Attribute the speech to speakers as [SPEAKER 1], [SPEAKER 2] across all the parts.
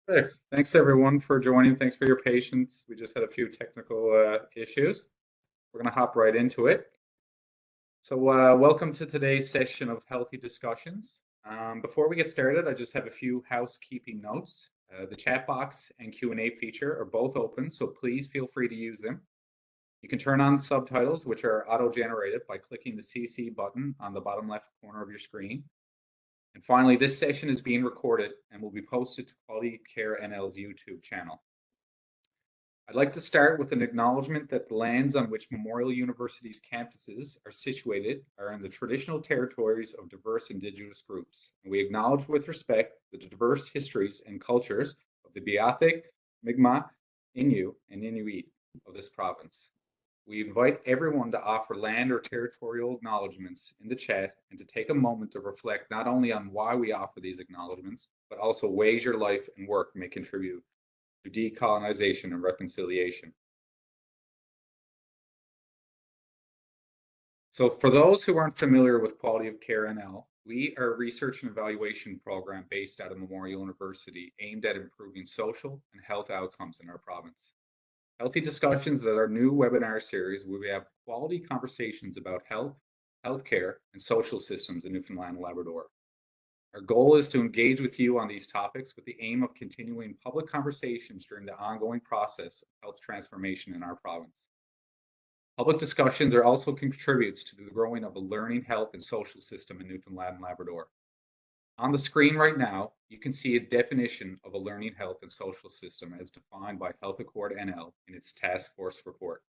[SPEAKER 1] Perfect. Thanks everyone for joining. Thanks for your patience. We just had a few technical issues. We're going to hop right into it. So welcome to today's session of Healthy Discussions. Before we get started, I just have a few housekeeping notes. The chat box and Q&A feature are both open, so please feel free to use them. You can turn on subtitles, which are auto-generated by clicking the CC button on the bottom left corner of your screen. And finally, this session is being recorded and will be posted to Quality Care NL's YouTube channel. I'd like to start with an acknowledgement that the lands on which Memorial University's campuses are situated are in the traditional territories of diverse Indigenous groups. And we acknowledge with respect the diverse histories and cultures of the Beothuk, Mi'kmaq, Innu, and Inuit of this province. We invite everyone to offer land or territorial acknowledgements in the chat and to take a moment to reflect not only on why we offer these acknowledgements, but also ways your life and work may contribute to decolonization and reconciliation. So for those who aren't familiar with Quality of Care NL, we are a research and evaluation program based out of Memorial University aimed at improving social and health outcomes in our province. Healthy Discussions is our new webinar series where we have quality conversations about health, healthcare, and social systems in Newfoundland and Labrador. Our goal is to engage with you on these topics with the aim of continuing public conversations during the ongoing process of health transformation in our province. Public discussions are also contributes to the growing of a learning, health, and social system in Newfoundland and Labrador. On the screen right now, you can see a definition of a learning, health, and social system as defined by Health Accord NL in its task force report.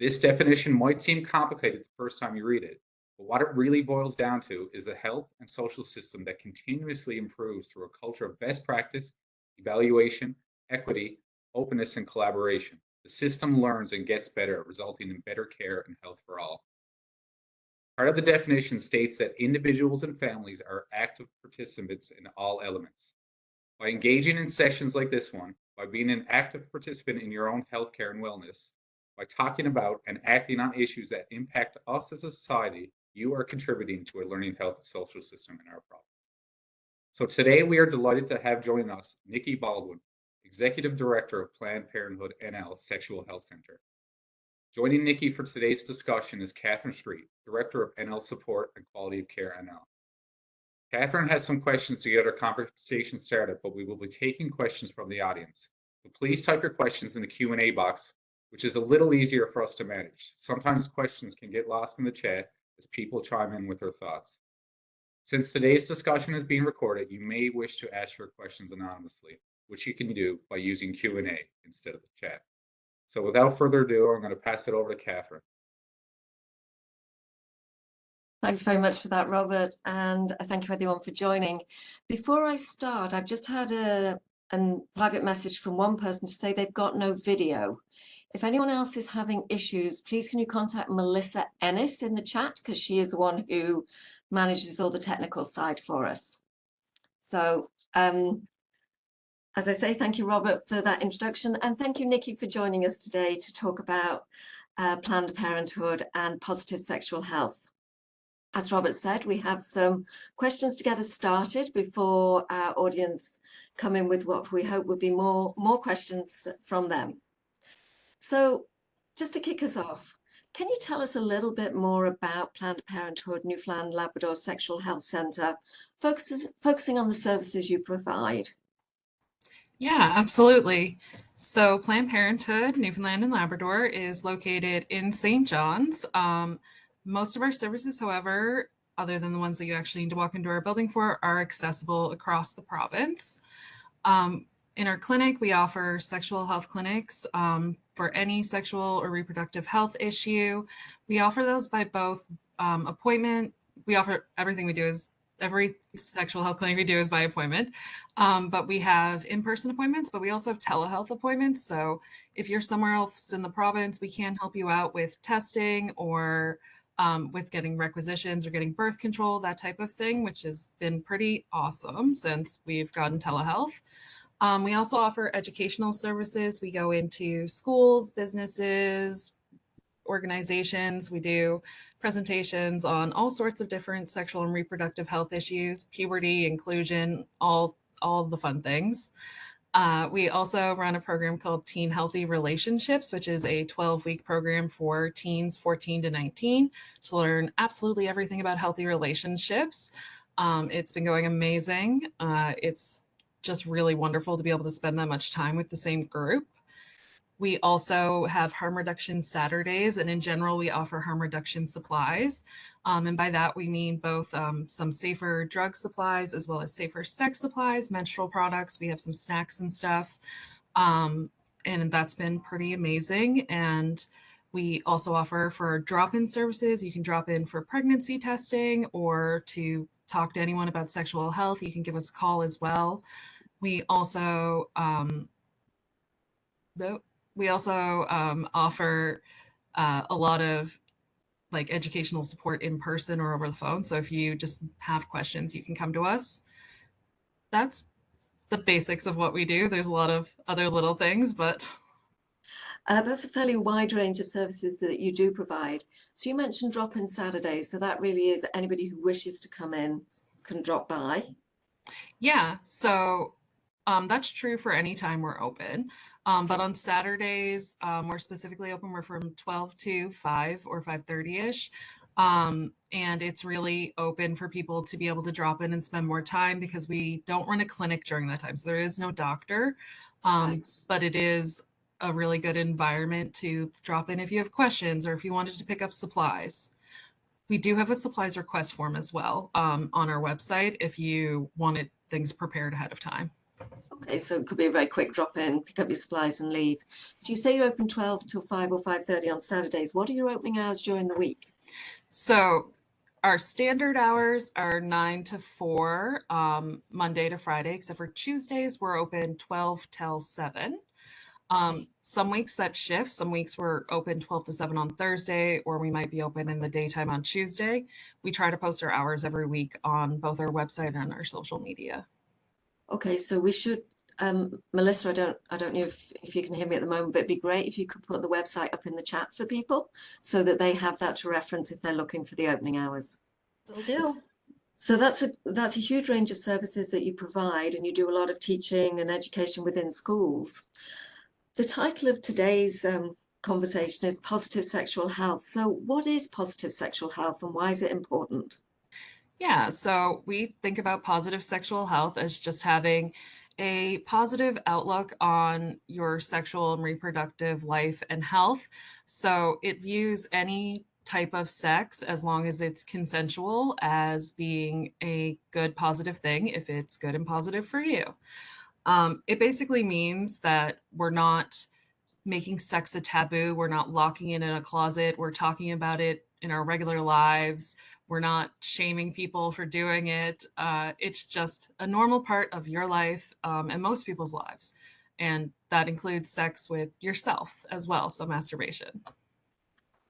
[SPEAKER 1] This definition might seem complicated the first time you read it, but what it really boils down to is a health and social system that continuously improves through a culture of best practice, evaluation, equity, openness, and collaboration. The system learns and gets better, resulting in better care and health for all. Part of the definition states that individuals and families are active participants in all elements. By engaging in sessions like this one, by being an active participant in your own healthcare and wellness, by talking about and acting on issues that impact us as a society, you are contributing to a learning, health, and social system in our province. So today we are delighted to have joining us Nikki Baldwin, Executive Director of Planned Parenthood NL Sexual Health Center. Joining Nikki for today's discussion is Catherine Street, Director of NL Support and Quality of Care NL. Catherine has some questions to get our conversation started, but we will be taking questions from the audience. So please type your questions in the Q&A box, which is a little easier for us to manage. Sometimes questions can get lost in the chat as people chime in with their thoughts. Since today's discussion is being recorded, you may wish to ask your questions anonymously, which you can do by using Q&A instead of the chat. So without further ado, I'm going to pass it over to Catherine.
[SPEAKER 2] Thanks very much for that, Robert, and thank you everyone for joining. Before I start, I've just had a private message from one person to say they've got no video. If anyone else is having issues, please can you contact Melissa Ennis in the chat, because she is the one who manages all the technical side for us. So as I say, thank you, Robert, for that introduction, and thank you, Nikki, for joining us today to talk about Planned Parenthood and positive sexual health. As Robert said, we have some questions to get us started before our audience come in with what we hope would be more questions from them. So just to kick us off, can you tell us a little bit more about Planned Parenthood Newfoundland Labrador Sexual Health Centre, focusing on the services you provide?
[SPEAKER 3] Yeah, absolutely. So Planned Parenthood Newfoundland and Labrador is located in St. John's. Most of our services, however, other than the ones that you actually need to walk into our building for, are accessible across the province. In our clinic, we offer sexual health clinics for any sexual or reproductive health issue. We offer those by both appointment. We offer everything we do is every sexual health clinic we do is by appointment, but we have in-person appointments, but we also have telehealth appointments. So if you're somewhere else in the province, we can help you out with testing or with getting requisitions or getting birth control, that type of thing, which has been pretty awesome since we've gotten telehealth. We also offer educational services. We go into schools, businesses, organizations. We do presentations on all sorts of different sexual and reproductive health issues, puberty, inclusion, all the fun things. We also run a program called Teen Healthy Relationships, which is a 12-week program for teens 14 to 19 to learn absolutely everything about healthy relationships. It's been going amazing. It's just really wonderful to be able to spend that much time with the same group. We also have harm reduction Saturdays, and in general, we offer harm reduction supplies. And by that, we mean both some safer drug supplies as well as safer sex supplies, menstrual products. We have some snacks and stuff. And that's been pretty amazing. And we also offer for drop-in services. You can drop in for pregnancy testing or to talk to anyone about sexual health. You can give us a call as well. We also offer a lot of like educational support in person or over the phone. So if you just have questions, you can come to us. That's the basics of what we do. There's a lot of other little things, but
[SPEAKER 2] That's a fairly wide range of services that you do provide. So you mentioned drop-in Saturdays. So that really is anybody who wishes to come in can drop by.
[SPEAKER 3] yeah. So that's true for any time we're open. But on Saturdays, we're specifically open. We're from 12 to 5 or 5:30ish. And it's really open for people to be able to drop in and spend more time because we don't run a clinic during that time. So there is no doctor,
[SPEAKER 2] Right.
[SPEAKER 3] but it is a really good environment to drop in if you have questions or if you wanted to pick up supplies. We do have a supplies request form as well on our website if you wanted things prepared ahead of time.
[SPEAKER 2] Okay, so it could be a very quick drop in, pick up your supplies and leave. So you say you're open 12 till 5 or 5:30 on Saturdays. What are your opening hours during the week?
[SPEAKER 3] So our standard hours are 9 to 4, Monday to Friday, except for Tuesdays, we're open 12 till 7. Some weeks that shifts. Some weeks we're open 12 to 7 on Thursday, or we might be open in the daytime on Tuesday. We try to post our hours every week on both our website and our social media.
[SPEAKER 2] Okay, so we should, Melissa, I don't know if you can hear me at the moment, but it'd be great if you could put the website up in the chat for people so that they have that to reference if they're looking for the opening hours.
[SPEAKER 4] Will do.
[SPEAKER 2] So that's a huge range of services that you provide, and you do a lot of teaching and education within schools. The title of today's conversation is Positive Sexual Health. So what is positive sexual health and why is it important?
[SPEAKER 3] Yeah, so we think about positive sexual health as just having a positive outlook on your sexual and reproductive life and health. So it views any type of sex, as long as it's consensual, as being a good, positive thing if it's good and positive for you. It basically means that we're not making sex a taboo. We're not locking it in a closet. We're talking about it in our regular lives. We're not shaming people for doing it. It's just a normal part of your life and most people's lives. And that includes sex with yourself as well. So masturbation.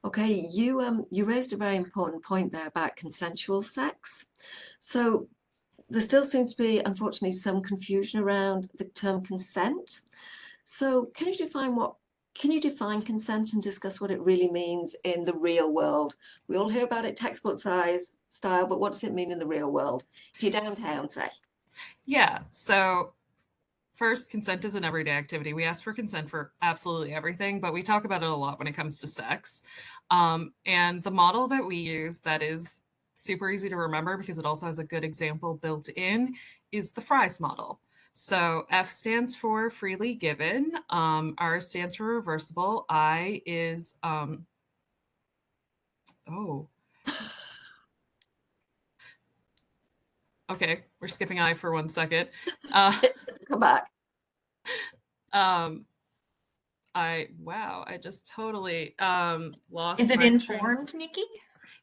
[SPEAKER 2] Okay, you raised a very important point there about consensual sex. So there still seems to be, unfortunately, some confusion around the term consent. So can you define consent and discuss what it really means in the real world? We all hear about it textbook style, but what does it mean in the real world? If you're downtown, say.
[SPEAKER 3] Yeah. So first, consent is an everyday activity. We ask for consent for absolutely everything, but we talk about it a lot when it comes to sex. And the model that we use that is super easy to remember because it also has a good example built in is the Fries model. So F stands for freely given, R stands for reversible, I is, okay, we're skipping I for 1 second.
[SPEAKER 2] Come back.
[SPEAKER 3] I just totally lost.
[SPEAKER 4] Is it
[SPEAKER 3] my
[SPEAKER 4] informed, Nikki?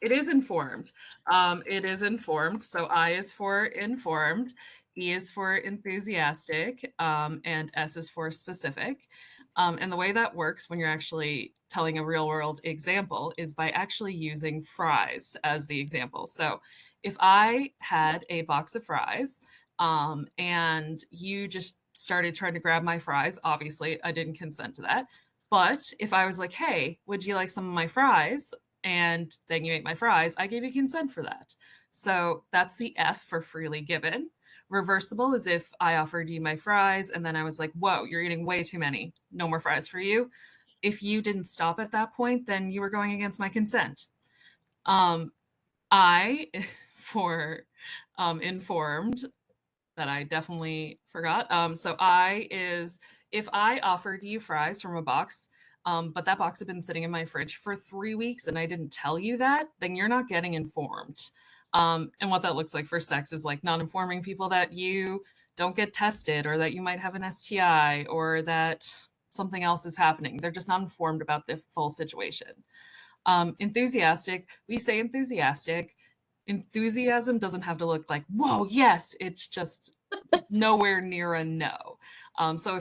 [SPEAKER 3] It is informed. It is informed. So I is for informed, E is for enthusiastic, and S is for specific. And the way that works when you're actually telling a real world example is by actually using fries as the example. So if I had a box of fries and you just started trying to grab my fries, obviously I didn't consent to that. But if I was like, hey, would you like some of my fries? And then you ate my fries, I gave you consent for that. So that's the F for freely given. Reversible is if I offered you my fries and then I was like, whoa, you're eating way too many. No more fries for you. If you didn't stop at that point, then you were going against my consent. I, for informed, that I definitely forgot. So I is if I offered you fries from a box, but that box had been sitting in my fridge for 3 weeks and I didn't tell you that, then you're not getting informed. And what that looks like for sex is like not informing people that you don't get tested or that you might have an STI or that something else is happening. They're just not informed about the full situation. Enthusiastic, we say enthusiastic. Enthusiasm doesn't have to look like, whoa, yes, it's just nowhere near a no. So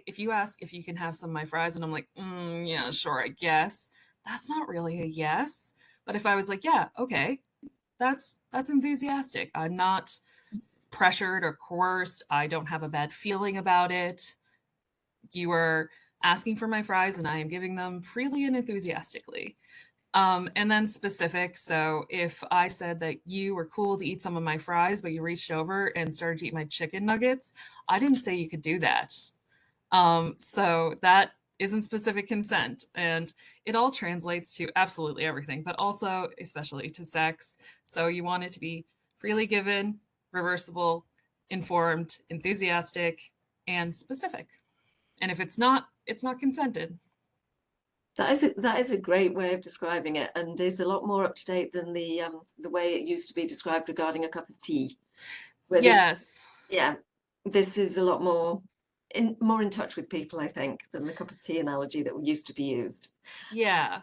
[SPEAKER 3] if you ask if you can have some of my fries and I'm like, yeah, sure, I guess, that's not really a yes. But if I was like, yeah, okay, that's enthusiastic. I'm not pressured or coerced. I don't have a bad feeling about it. You are asking for my fries and I am giving them freely and enthusiastically. And then specific. So if I said that you were cool to eat some of my fries, but you reached over and started to eat my chicken nuggets, I didn't say you could do that. So that isn't specific consent. And it all translates to absolutely everything, but also especially to sex. So you want it to be freely given, reversible, informed, enthusiastic, and specific. And if it's not consented.
[SPEAKER 2] That is a great way of describing it, and is a lot more up to date than the way it used to be described regarding a cup of tea.
[SPEAKER 3] Yes.
[SPEAKER 2] Yeah, this is a lot more in touch with people, I think, than the cup of tea analogy that used to be used.
[SPEAKER 3] Yeah.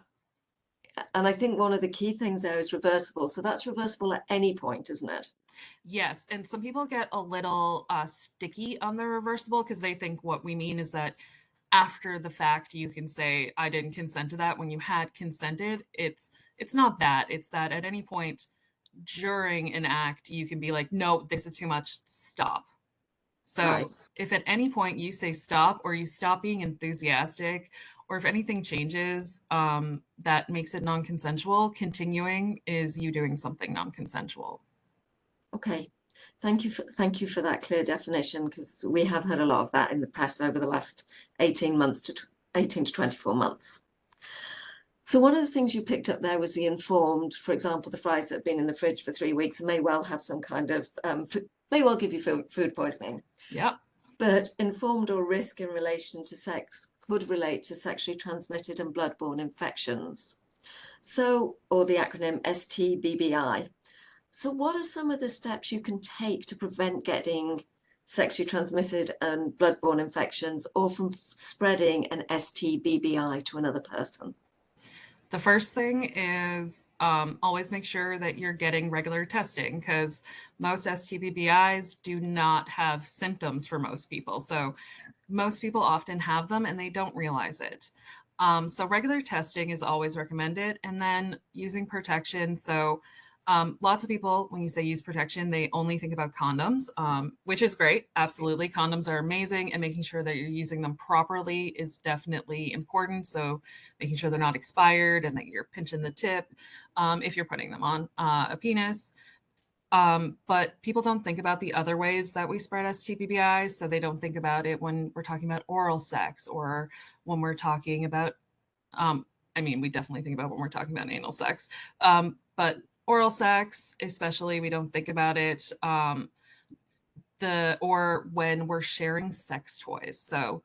[SPEAKER 2] And I think one of the key things there is reversible. So that's reversible at any point, isn't it?
[SPEAKER 3] Yes, and some people get a little sticky on the reversible because they think what we mean is that after the fact you can say I didn't consent to that when you had consented. It's not that. It's that at any point during an act you can be like, no, this is too much, stop. So
[SPEAKER 2] Right.
[SPEAKER 3] if at any point you say stop or you stop being enthusiastic or if anything changes that makes it non-consensual, continuing is you doing something non-consensual.
[SPEAKER 2] Okay. Thank you for that clear definition, because we have heard a lot of that in the press over the last 18 to 24 months. So one of the things you picked up there was the informed, for example, the fries that have been in the fridge for 3 weeks and may well have some kind of, may well give you food poisoning.
[SPEAKER 3] Yep.
[SPEAKER 2] But informed or risk in relation to sex could relate to sexually transmitted and bloodborne infections. So, or the acronym STBBI. So what are some of the steps you can take to prevent getting sexually transmitted and bloodborne infections or from spreading an STBBI to another person?
[SPEAKER 3] The first thing is always make sure that you're getting regular testing because most STBBIs do not have symptoms for most people. So most people often have them and they don't realize it. So regular testing is always recommended, and then using protection. So lots of people, when you say use protection, they only think about condoms, which is great. Absolutely. Condoms are amazing, and making sure that you're using them properly is definitely important. So making sure they're not expired and that you're pinching the tip if you're putting them on a penis. But people don't think about the other ways that we spread STBBIs. So they don't think about it when we're talking about oral sex or when we're talking about, we definitely think about when we're talking about anal sex. But oral sex, especially, we don't think about it. Or when we're sharing sex toys. So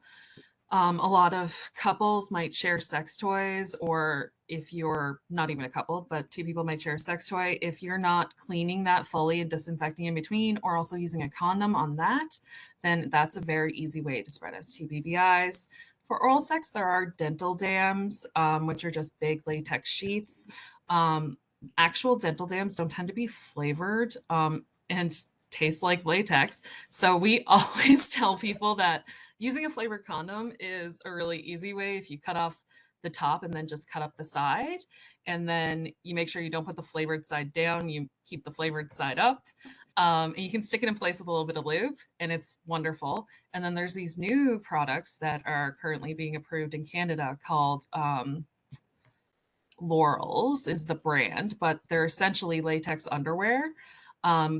[SPEAKER 3] a lot of couples might share sex toys, or if you're not even a couple, but two people might share a sex toy. If you're not cleaning that fully and disinfecting in between, or also using a condom on that, then that's a very easy way to spread STBBIs. For oral sex, there are dental dams, which are just big latex sheets. Actual dental dams don't tend to be flavored and taste like latex. So we always tell people that using a flavored condom is a really easy way. If you cut off the top and then just cut up the side, and then you make sure you don't put the flavored side down, you keep the flavored side up. And you can stick it in place with a little bit of lube, and it's wonderful. And then there's these new products that are currently being approved in Canada called Laurels is the brand, but they're essentially latex underwear.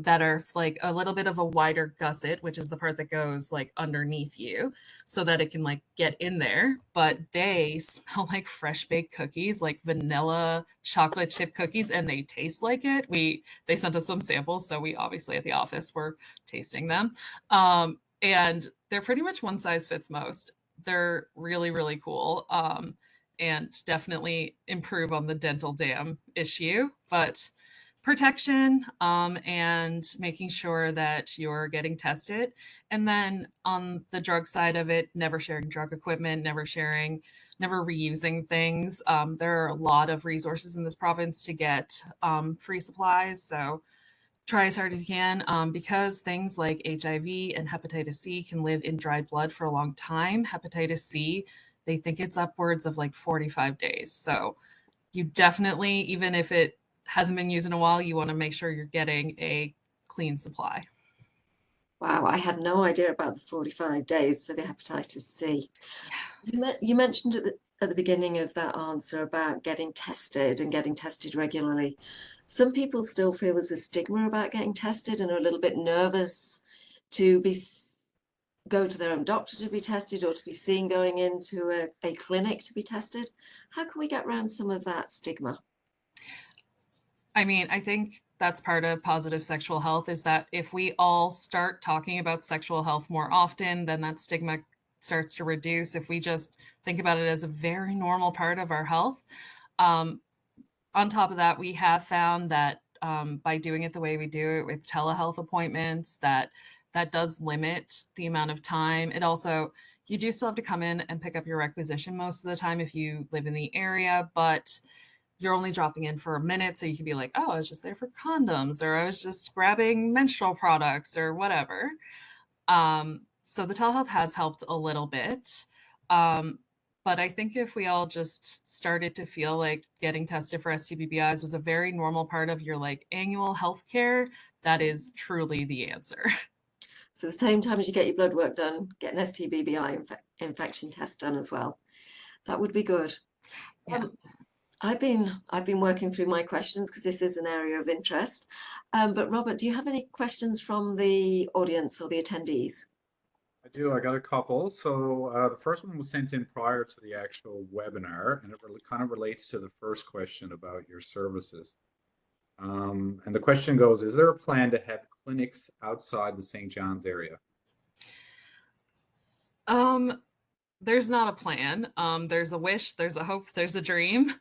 [SPEAKER 3] that are like a little bit of a wider gusset, which is the part that goes like underneath you so that it can like get in there. But they smell like fresh baked cookies, like vanilla chocolate chip cookies, and they taste like it. They sent us some samples, so we obviously at the office were tasting them. And they're pretty much one size fits most. They're really, really cool. And definitely improve on the dental dam issue. But protection and making sure that you're getting tested. And then on the drug side of it, never sharing drug equipment, never reusing things. There are a lot of resources in this province to get free supplies. So try as hard as you can because things like HIV and hepatitis C can live in dried blood for a long time. Hepatitis C, they think it's upwards of like 45 days. So you definitely, even if it hasn't been used in a while, you want to make sure you're getting a clean supply.
[SPEAKER 2] Wow, I had no idea about the 45 days for the hepatitis C. You mentioned at the beginning of that answer about getting tested and getting tested regularly. Some people still feel there's a stigma about getting tested and are a little bit nervous to go to their own doctor to be tested or to be seen going into a clinic to be tested. How can we get around some of that stigma?
[SPEAKER 3] I mean, I think that's part of positive sexual health is that if we all start talking about sexual health more often, then that stigma starts to reduce. If we just think about it as a very normal part of our health. On top of that, we have found that by doing it the way we do it with telehealth appointments, that does limit the amount of time. It also, you do still have to come in and pick up your requisition most of the time if you live in the area, but you're only dropping in for a minute. So you can be like, oh, I was just there for condoms, or I was just grabbing menstrual products or whatever. So the telehealth has helped a little bit. But I think if we all just started to feel like getting tested for STBBIs was a very normal part of your like annual health care, that is truly the answer.
[SPEAKER 2] So the same time as you get your blood work done, get an STBBI infection test done as well. That would be good.
[SPEAKER 3] Yeah.
[SPEAKER 2] I've been working through my questions because this is an area of interest. But Robert, do you have any questions from the audience or the attendees?
[SPEAKER 1] I do. I got a couple. So the first one was sent in prior to the actual webinar, and it kind of relates to the first question about your services. And the question goes, is there a plan to have clinics outside the St. John's area?
[SPEAKER 3] There's not a plan. There's a wish, there's a hope, there's a dream.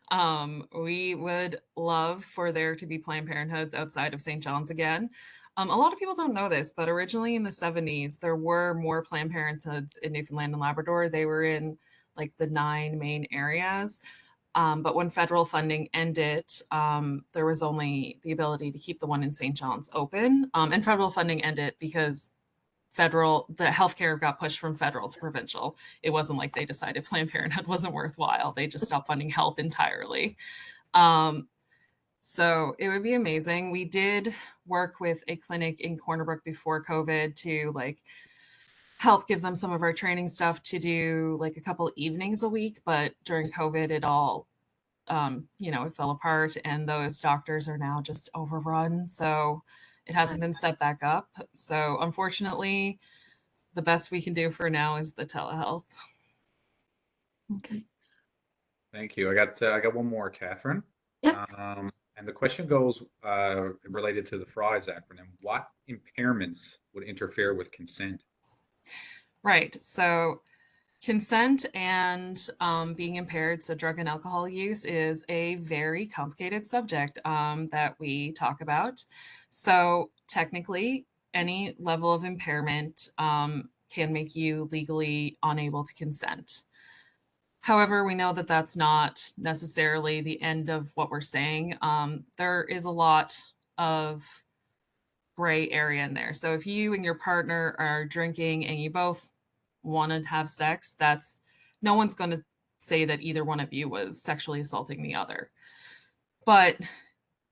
[SPEAKER 3] We would love for there to be Planned Parenthoods outside of St. John's again. A lot of people don't know this, but originally in the 70s, there were more Planned Parenthoods in Newfoundland and Labrador. They were in like the 9 main areas. But when federal funding ended, there was only the ability to keep the one in St. John's open. And federal funding ended because the healthcare got pushed from federal to provincial. It wasn't like they decided Planned Parenthood wasn't worthwhile. They just stopped funding health entirely. So it would be amazing. We did work with a clinic in Corner Brook before COVID to like help give them some of our training stuff to do like a couple evenings a week. But during COVID, it all, it fell apart and those doctors are now just overrun. So it hasn't been set back up. So unfortunately, the best we can do for now is the telehealth.
[SPEAKER 2] Okay.
[SPEAKER 1] Thank you. I got one more, Catherine.
[SPEAKER 2] Yep.
[SPEAKER 1] And the question goes related to the FRIES acronym. What impairments would interfere with consent?
[SPEAKER 3] Right. So consent and being impaired, so drug and alcohol use, is a very complicated subject that we talk about. So technically, any level of impairment can make you legally unable to consent. However, we know that that's not necessarily the end of what we're saying. There is a lot of gray area in there. So if you and your partner are drinking and you both want to have sex, no one's going to say that either one of you was sexually assaulting the other. But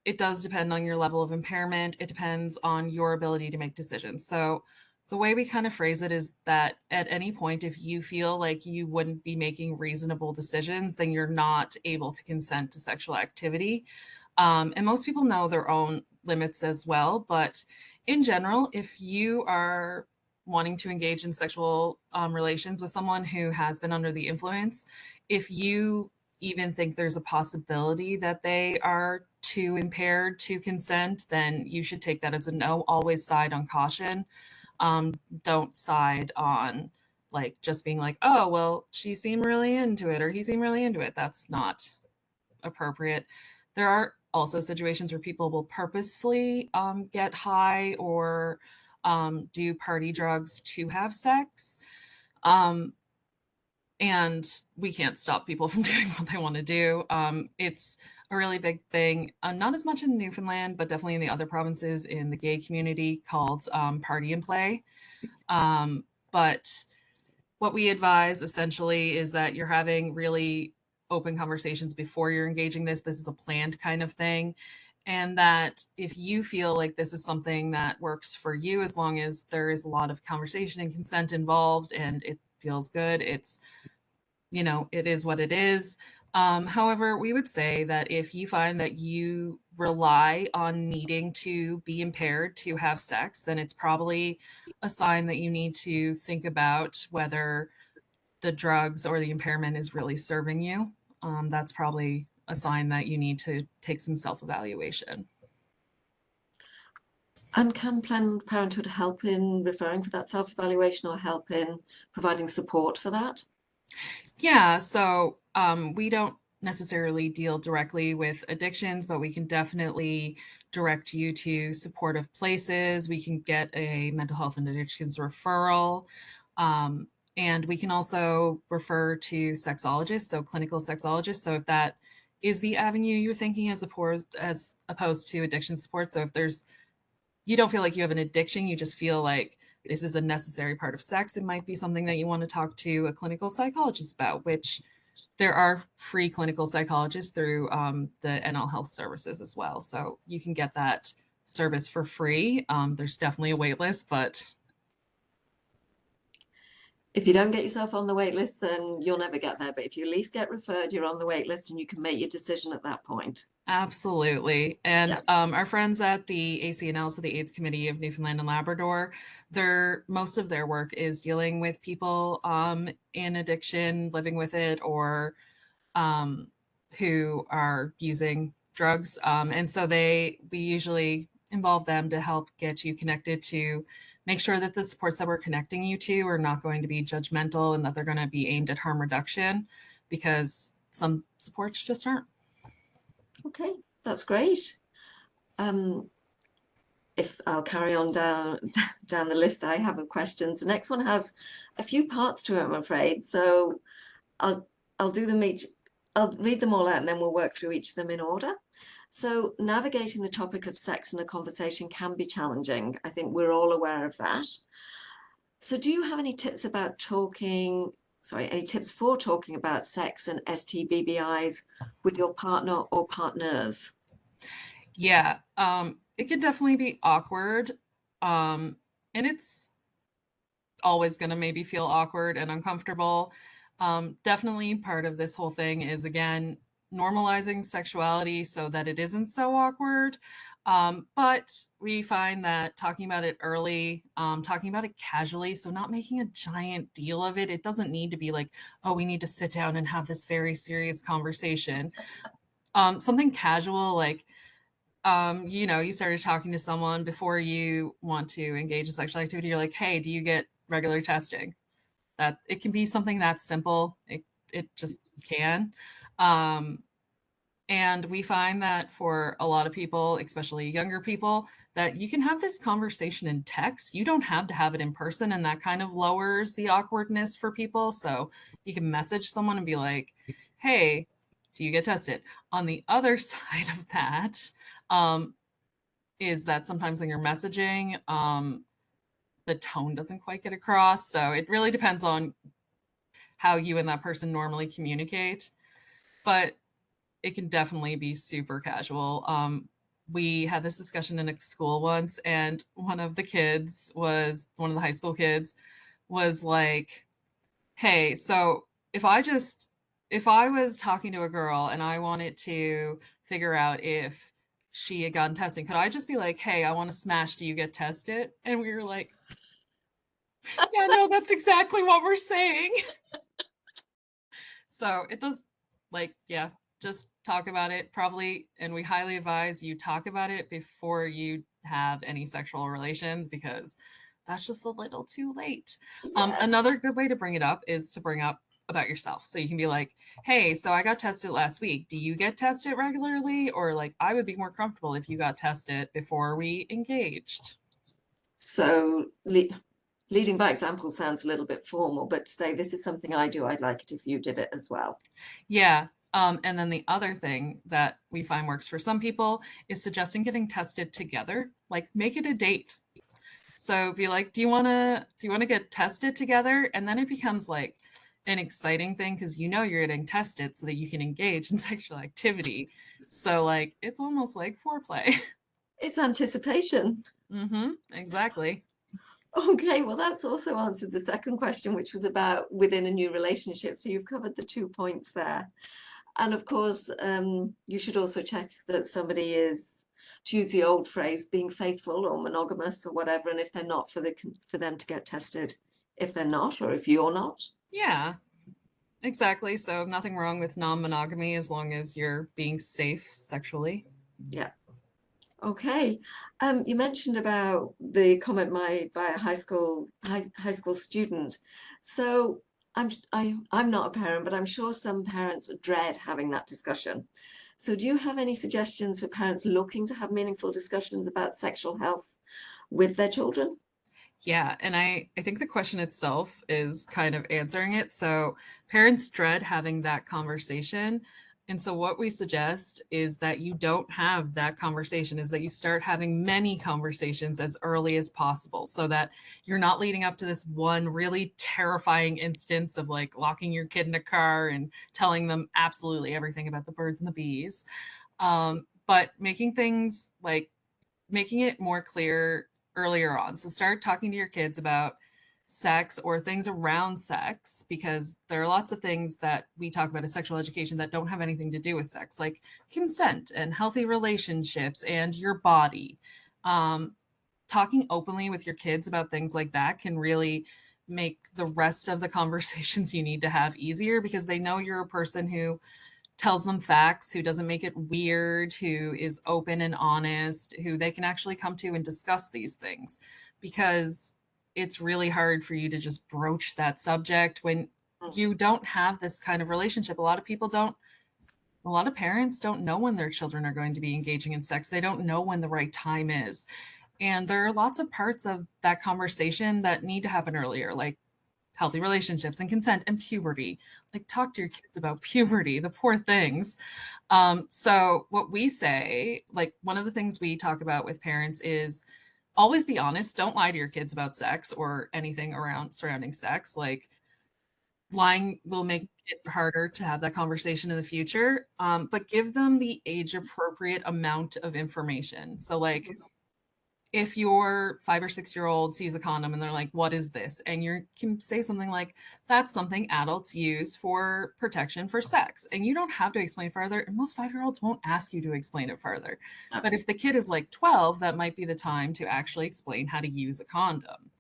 [SPEAKER 3] it does depend on your level of impairment. It depends on your ability to make decisions. So the way we kind of phrase it is that at any point, if you feel like you wouldn't be making reasonable decisions, then you're not able to consent to sexual activity. And most people know their own limits as well. But in general, if you are wanting to engage in sexual relations with someone who has been under the influence, if you even think there's a possibility that they are too impaired to consent, then you should take that as a no. Always side on caution. Don't side on like just being like, oh, well, she seemed really into it or he seemed really into it. That's not appropriate. There are also situations where people will purposefully get high or do party drugs to have sex. And we can't stop people from doing what they want to do. It's a really big thing, not as much in Newfoundland, but definitely in the other provinces in the gay community called party and play. But what we advise essentially is that you're having really open conversations before you're engaging this. This is a planned kind of thing. And that if you feel like this is something that works for you, as long as there is a lot of conversation and consent involved and it feels good, it's, you know, it is what it is. However, we would say that if you find that you rely on needing to be impaired to have sex, then it's probably a sign that you need to think about whether the drugs or the impairment is really serving you. That's probably a sign that you need to take some self-evaluation.
[SPEAKER 2] And can Planned Parenthood help in referring for that self-evaluation or help in providing support for that?
[SPEAKER 3] Yeah, so we don't necessarily deal directly with addictions, but we can definitely direct you to supportive places. We can get a mental health and addictions referral. And we can also refer to sexologists, so clinical sexologists. So if that is the avenue you're thinking as opposed to addiction support. So if you don't feel like you have an addiction, you just feel like this is a necessary part of sex, it might be something that you want to talk to a clinical psychologist about, which there are free clinical psychologists through the NL Health Services as well. So you can get that service for free. There's definitely a wait list, but
[SPEAKER 2] If you don't get yourself on the wait list, then you'll never get there. But if you at least get referred, you're on the wait list and you can make your decision at that point.
[SPEAKER 3] absolutely. And
[SPEAKER 2] Yeah.
[SPEAKER 3] our friends at the ACNL, so the AIDS Committee of Newfoundland and Labrador, most of their work is dealing with people in addiction, living with it, or who are using drugs. And so we usually involve them to help get you connected to make sure that the supports that we're connecting you to are not going to be judgmental and that they're going to be aimed at harm reduction, because some supports just aren't.
[SPEAKER 2] Okay, that's great. If I'll carry on down the list I have of questions. The next one has a few parts to it, I'm afraid. So I'll do them each. I'll read them all out and then we'll work through each of them in order. So navigating the topic of sex in a conversation can be challenging. I think we're all aware of that. So do you have any tips about any tips for talking about sex and STBBIs with your partner or partners?
[SPEAKER 3] Yeah, it can definitely be awkward. And it's always going to maybe feel awkward and uncomfortable. Definitely part of this whole thing is, again, normalizing sexuality so that it isn't so awkward. But we find that talking about it early, talking about it casually, so not making a giant deal of it. It doesn't need to be like, oh, we need to sit down and have this very serious conversation. Something casual, like, you started talking to someone before you want to engage in sexual activity. You're like, hey, do you get regular testing? That it can be something that simple. It just can. And we find that for a lot of people, especially younger people, that you can have this conversation in text. You don't have to have it in person, and that kind of lowers the awkwardness for people. So you can message someone and be like, hey, do you get tested? On the other side of that, is that sometimes when you're messaging, the tone doesn't quite get across. So it really depends on how you and that person normally communicate. But it can definitely be super casual. We had this discussion in a school once, and one of the high school kids was like, hey, so if I was talking to a girl and I wanted to figure out if she had gotten tested. Could I just be like, hey, I want to smash, do you get tested? And we were like, yeah, no, that's exactly what we're saying. So it does, like, yeah, just talk about it probably. And we highly advise you talk about it before you have any sexual relations, because that's just a little too late.
[SPEAKER 2] Yeah.
[SPEAKER 3] Another good way to bring it up is to bring up about yourself. So you can be like, hey, so I got tested last week. Do you get tested regularly? Or like, I would be more comfortable if you got tested before we engaged.
[SPEAKER 2] So leading by example sounds a little bit formal, but to say this is something I do, I'd like it if you did it as well.
[SPEAKER 3] Yeah. And then the other thing that we find works for some people is suggesting getting tested together. Like, make it a date. So be like, do you want to get tested together? And then it becomes like an exciting thing, because you know you're getting tested so that you can engage in sexual activity. So like, it's almost like foreplay.
[SPEAKER 2] It's anticipation.
[SPEAKER 3] Exactly.
[SPEAKER 2] Okay, well, that's also answered the second question, which was about within a new relationship. So you've covered the 2 points there. And of course, you should also check that somebody is, to use the old phrase, being faithful or monogamous or whatever. And if they're not, for them to get tested if they're not, or if you're not.
[SPEAKER 3] Yeah, exactly. So nothing wrong with non-monogamy as long as you're being safe sexually.
[SPEAKER 2] Yeah. Okay. You mentioned about the comment made by a high school student. So I'm not a parent, but I'm sure some parents dread having that discussion. So do you have any suggestions for parents looking to have meaningful discussions about sexual health with their children?
[SPEAKER 3] Yeah, and I think the question itself is kind of answering it. So parents dread having that conversation. And so what we suggest is that you don't have that conversation, is that you start having many conversations as early as possible, so that you're not leading up to this one really terrifying instance of like locking your kid in a car and telling them absolutely everything about the birds and the bees. But making things like making it more clear earlier on. So start talking to your kids about sex or things around sex, because there are lots of things that we talk about as sexual education that don't have anything to do with sex, like consent and healthy relationships and your body. Talking openly with your kids about things like that can really make the rest of the conversations you need to have easier, because they know you're a person who tells them facts, who doesn't make it weird, who is open and honest, who they can actually come to and discuss these things. Because it's really hard for you to just broach that subject when you don't have this kind of relationship. A lot of parents don't know when their children are going to be engaging in sex. They don't know when the right time is. And there are lots of parts of that conversation that need to happen earlier, like healthy relationships and consent and puberty. Like, talk to your kids about puberty, the poor things. So what we say, like one of the things we talk about with parents is always be honest. Don't lie to your kids about sex or anything around surrounding sex. Like, lying will make it harder to have that conversation in the future. But give them the age appropriate amount of information. So like, if your 5 or 6 year old sees a condom and they're like, what is this? And you can say something like, that's something adults use for protection for sex. And you don't have to explain further. And most 5 year olds won't ask you to explain it further. But if the kid is like 12, that might be the time to actually explain how to use a condom.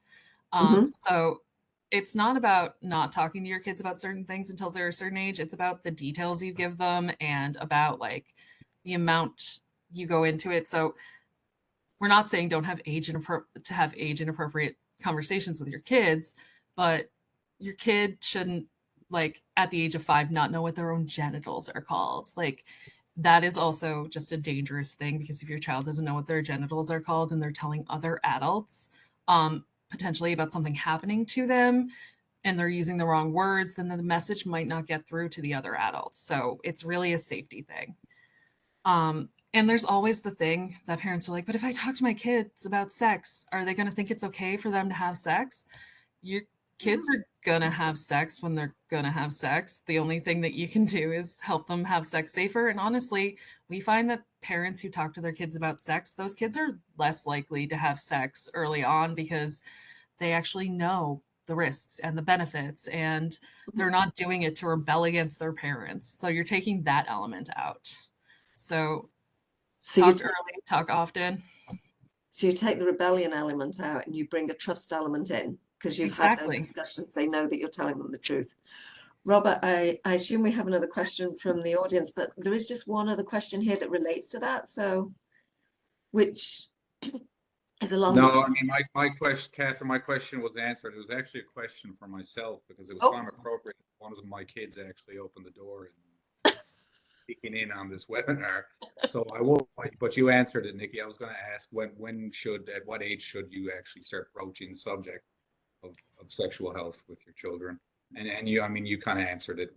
[SPEAKER 3] So it's not about not talking to your kids about certain things until they're a certain age. It's about the details you give them and about like the amount you go into it. So we're not saying don't have age inappropriate conversations with your kids, but your kid shouldn't, like at the age of 5, not know what their own genitals are called. Like, that is also just a dangerous thing, because if your child doesn't know what their genitals are called and they're telling other adults potentially about something happening to them and they're using the wrong words, then the message might not get through to the other adults. So it's really a safety thing. And there's always the thing that parents are like, but if I talk to my kids about sex, are they going to think it's okay for them to have sex? Your kids are going to have sex when they're going to have sex. The only thing that you can do is help them have sex safer. And honestly, we find that parents who talk to their kids about sex, those kids are less likely to have sex early on, because they actually know the risks and the benefits, and they're not doing it to rebel against their parents. So you're taking that element out. So
[SPEAKER 2] So
[SPEAKER 3] talk early, talk often.
[SPEAKER 2] So you take the rebellion element out and you bring a trust element in because you've had those
[SPEAKER 3] Exactly.
[SPEAKER 2] discussions. They know that you're telling them the truth. Robert, I assume we have another question from the audience, but there is just one other question here that relates to that. So, which is along the
[SPEAKER 1] No, I mean, my question, Catherine, my question was answered. It was actually a question for myself because it was time appropriate. One of my kids actually opened the door and peeking in on this webinar. So I will, but you answered it, Nikki. I was going to ask at what age should you actually start broaching the subject of sexual health with your children? And you, I mean, you kind of answered it.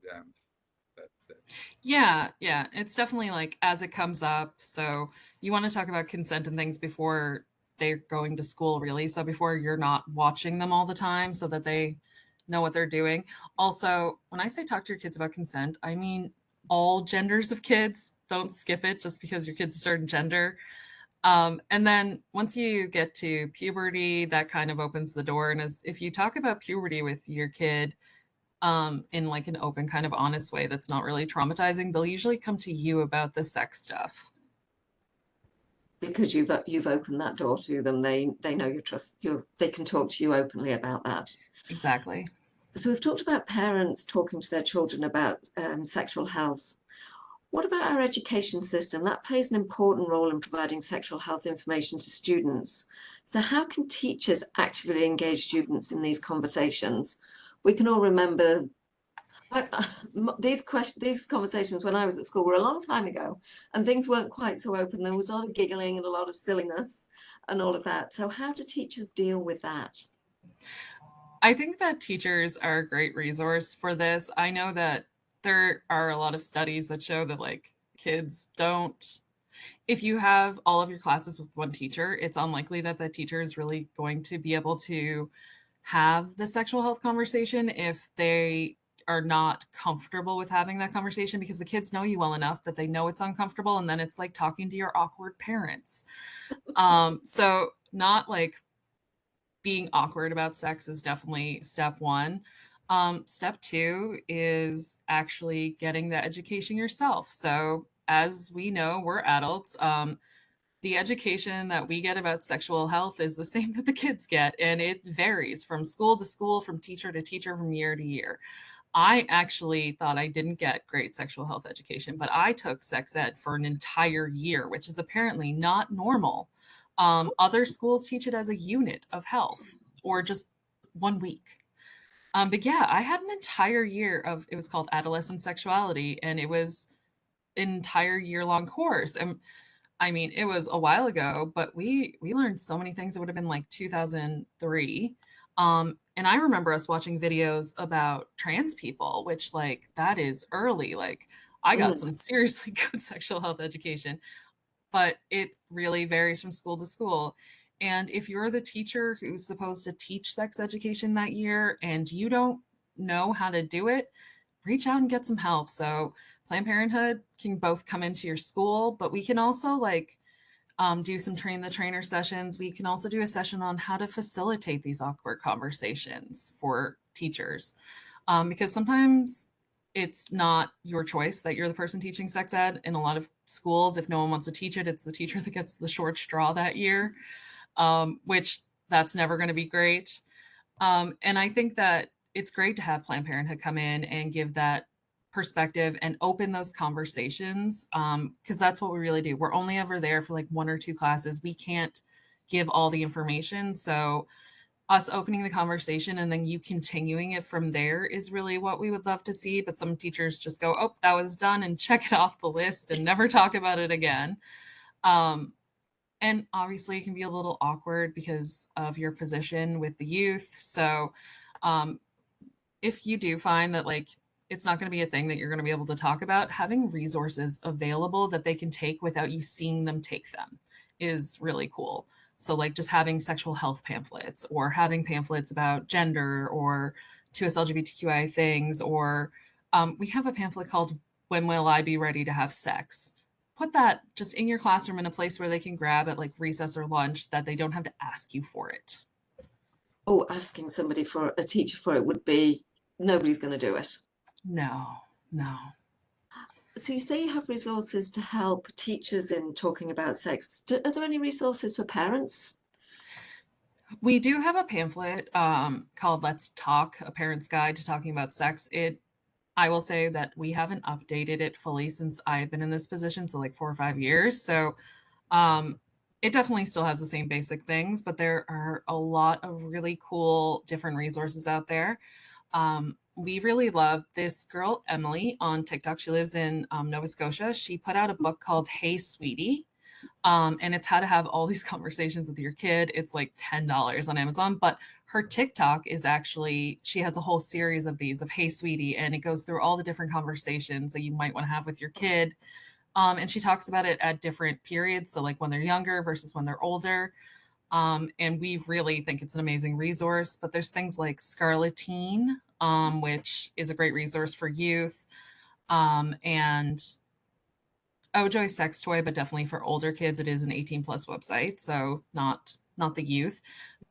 [SPEAKER 3] Yeah, it's definitely like as it comes up. So you want to talk about consent and things before they're going to school, really. So before you're not watching them all the time so that they know what they're doing. Also, when I say talk to your kids about consent, I mean all genders of kids. Don't skip it just because your kid's a certain gender. And then once you get to puberty, that kind of opens the door. And if you talk about puberty with your kid, in like an open kind of honest way that's not really traumatizing, they'll usually come to you about the sex stuff
[SPEAKER 2] because you've opened that door to them. They know you trust you. They can talk to you openly about that.
[SPEAKER 3] Exactly.
[SPEAKER 2] So we've talked about parents talking to their children about sexual health. What about our education system? That plays an important role in providing sexual health information to students. So how can teachers actively engage students in these conversations? We can all remember these conversations when I was at school were a long time ago, and things weren't quite so open. There was a lot of giggling and a lot of silliness and all of that. So how do teachers deal with that?
[SPEAKER 3] I think that teachers are a great resource for this. I know that there are a lot of studies that show that like kids don't, if you have all of your classes with one teacher, it's unlikely that that teacher is really going to be able to have the sexual health conversation if they are not comfortable with having that conversation, because the kids know you well enough that they know it's uncomfortable, and then it's like talking to your awkward parents. So not like being awkward about sex is definitely step one. Step two is actually getting the education yourself. So as we know, we're adults. The education that we get about sexual health is the same that the kids get, and it varies from school to school, from teacher to teacher, from year to year. I actually thought I didn't get great sexual health education, but I took sex ed for an entire year, which is apparently not normal. Other schools teach it as a unit of health or just 1 week. But yeah, I had an entire year of, it was called adolescent sexuality, and it was an entire year-long course. And I mean, it was a while ago, but we learned so many things. It would have been like 2003. And I remember us watching videos about trans people, which like that is early. Like I got some seriously good sexual health education, but it really varies from school to school. And if you're the teacher who's supposed to teach sex education that year and you don't know how to do it, reach out and get some help. So Planned Parenthood can both come into your school, but we can also like do some train the trainer sessions. We can also do a session on how to facilitate these awkward conversations for teachers, because sometimes it's not your choice that you're the person teaching sex ed. In a lot of schools, if no one wants to teach it, it's the teacher that gets the short straw that year, which that's never going to be great. And I think that it's great to have Planned Parenthood come in and give that perspective and open those conversations, because that's what we really do. We're only ever there for like 1 or 2 classes. We can't give all the information. So us opening the conversation and then you continuing it from there is really what we would love to see. But some teachers just go, oh, that was done, and check it off the list and never talk about it again. And obviously it can be a little awkward because of your position with the youth. So if you do find that like it's not going to be a thing that you're going to be able to talk about, having resources available that they can take without you seeing them take them is really cool. So like just having sexual health pamphlets, or having pamphlets about gender or 2S LGBTQI things, or we have a pamphlet called When Will I Be Ready to Have Sex? Put that just in your classroom in a place where they can grab at like recess or lunch, that they don't have to ask you for it.
[SPEAKER 2] Oh, asking somebody for a teacher for it would be, nobody's going to do it.
[SPEAKER 3] No.
[SPEAKER 2] So you say you have resources to help teachers in talking about sex. Are there any resources for parents?
[SPEAKER 3] We do have a pamphlet called Let's Talk, a parent's guide to talking about sex. I will say that we haven't updated it fully since I've been in this position, so like 4 or 5 years. So um, it definitely still has the same basic things, but there are a lot of really cool different resources out there. We really love this girl, Emily, on TikTok. She lives in Nova Scotia. She put out a book called Hey Sweetie. And it's how to have all these conversations with your kid. It's like $10 on Amazon, but her TikTok is actually, she has a whole series of these of Hey Sweetie, and it goes through all the different conversations that you might want to have with your kid. And she talks about it at different periods. So like when they're younger versus when they're older. And we really think it's an amazing resource, but there's things like Scarletine, which is a great resource for youth. And Ojoy sex toy, but definitely for older kids. It is an 18 plus website, so not the youth.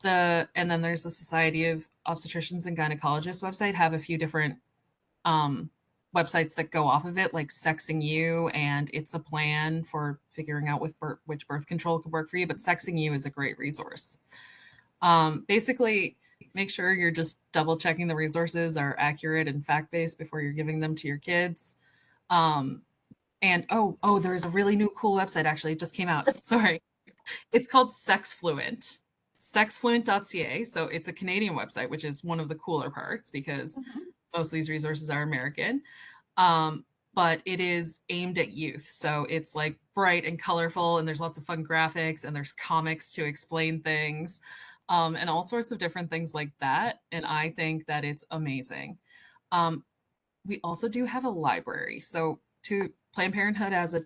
[SPEAKER 3] And then there's the Society of Obstetricians and Gynecologists website, have a few different um, websites that go off of it, like Sexing You, and It's a Plan for figuring out which birth control could work for you. But Sexing You is a great resource. Basically, make sure you're just double checking the resources are accurate and fact based before you're giving them to your kids. Um, and there's a really new cool website actually. It just came out. Sorry. It's called Sexfluent. Sexfluent.ca. So it's a Canadian website, which is one of the cooler parts because most of these resources are American. But it is aimed at youth. So it's like bright and colorful, and there's lots of fun graphics, and there's comics to explain things, and all sorts of different things like that. And I think that it's amazing. We also do have a library. So to Planned Parenthood has a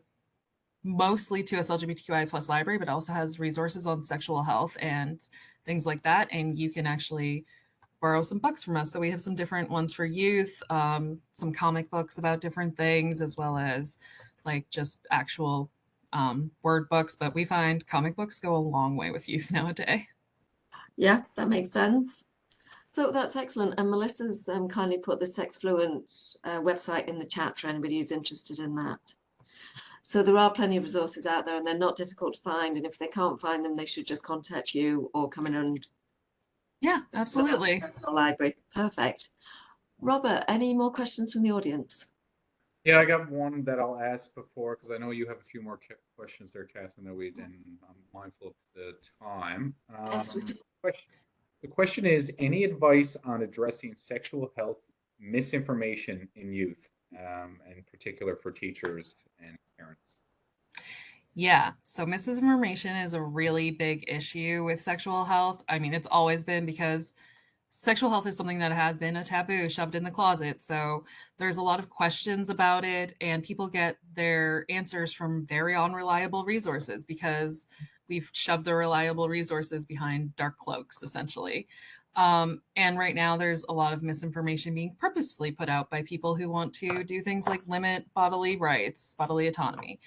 [SPEAKER 3] mostly to us LGBTQI plus library, but also has resources on sexual health and things like that. And you can actually borrow some books from us. So we have some different ones for youth, some comic books about different things, as well as like just actual word books. But we find comic books go a long way with youth nowadays.
[SPEAKER 2] Yeah, that makes sense. So that's excellent. And Melissa's kindly put the Sexfluent website in the chat for anybody who's interested in that. So there are plenty of resources out there, and they're not difficult to find. And if they can't find them, they should just contact you or come in and
[SPEAKER 3] Yeah, absolutely.
[SPEAKER 2] that's the library. Perfect. Robert, any more questions from the audience?
[SPEAKER 1] Yeah, I got one that I'll ask before because I know you have a few more questions there, Catherine, that we didn't. I'm mindful of the time.
[SPEAKER 2] Yes, we do.
[SPEAKER 1] The question is, any advice on addressing sexual health misinformation in youth, in particular for teachers and parents?
[SPEAKER 3] Yeah. So misinformation is a really big issue with sexual health. I mean, it's always been because sexual health is something that has been a taboo, shoved in the closet. So there's a lot of questions about it, and people get their answers from very unreliable resources because we've shoved the reliable resources behind dark cloaks, essentially. And right now, there's a lot of misinformation being purposefully put out by people who want to do things like limit bodily rights, bodily autonomy.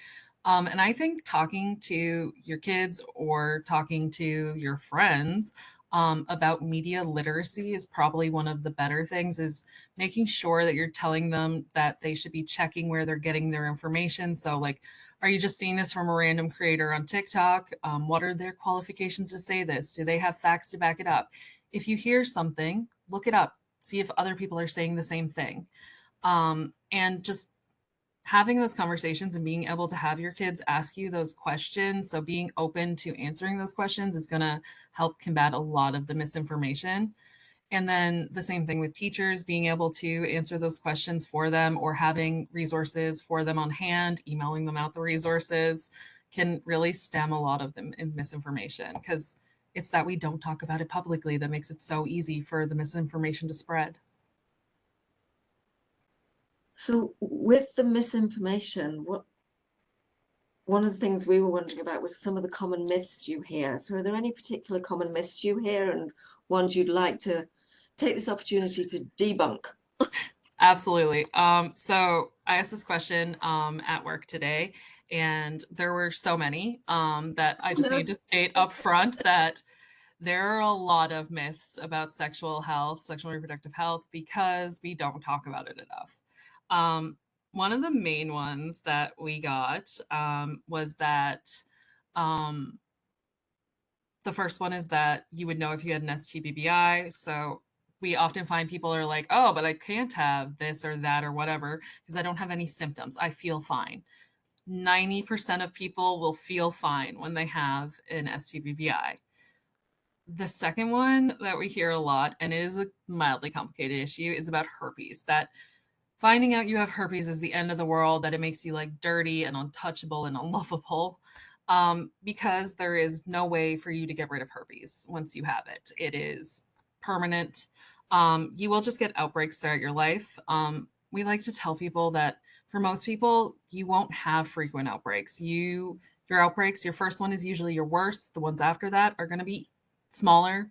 [SPEAKER 3] And I think talking to your kids or talking to your friends about media literacy is probably one of the better things, is making sure that you're telling them that they should be checking where they're getting their information. So like, are you just seeing this from a random creator on TikTok? What are their qualifications to say this? Do they have facts to back it up? If you hear something, look it up, see if other people are saying the same thing. And just having those conversations and being able to have your kids ask you those questions. So being open to answering those questions is going to help combat a lot of the misinformation. And then the same thing with teachers, being able to answer those questions for them or having resources for them on hand, emailing them out the resources can really stem a lot of the misinformation, because it's that we don't talk about it publicly that makes it so easy for the misinformation to spread.
[SPEAKER 2] So with the misinformation, one of the things we were wondering about was some of the common myths you hear. So are there any particular common myths you hear and ones you'd like to take this opportunity to debunk?
[SPEAKER 3] Absolutely. So I asked this question at work today, and there were so many that I just need to state up front that there are a lot of myths about sexual health, sexual and reproductive health, because we don't talk about it enough. one of the main ones that we got was that the first one is that you would know if you had an STBBI. So we often find people are like, oh, but I can't have this or that or whatever because I don't have any symptoms. I feel fine. 90% of people will feel fine when they have an STBBI. The second one that we hear a lot, and is a mildly complicated issue, is about herpes. That finding out you have herpes is the end of the world, that it makes you like dirty and untouchable and unlovable, because there is no way for you to get rid of herpes once you have it. It is permanent. You will just get outbreaks throughout your life. We like to tell people that for most people, you won't have frequent outbreaks. Your outbreaks, your first one is usually your worst. The ones after that are going to be smaller.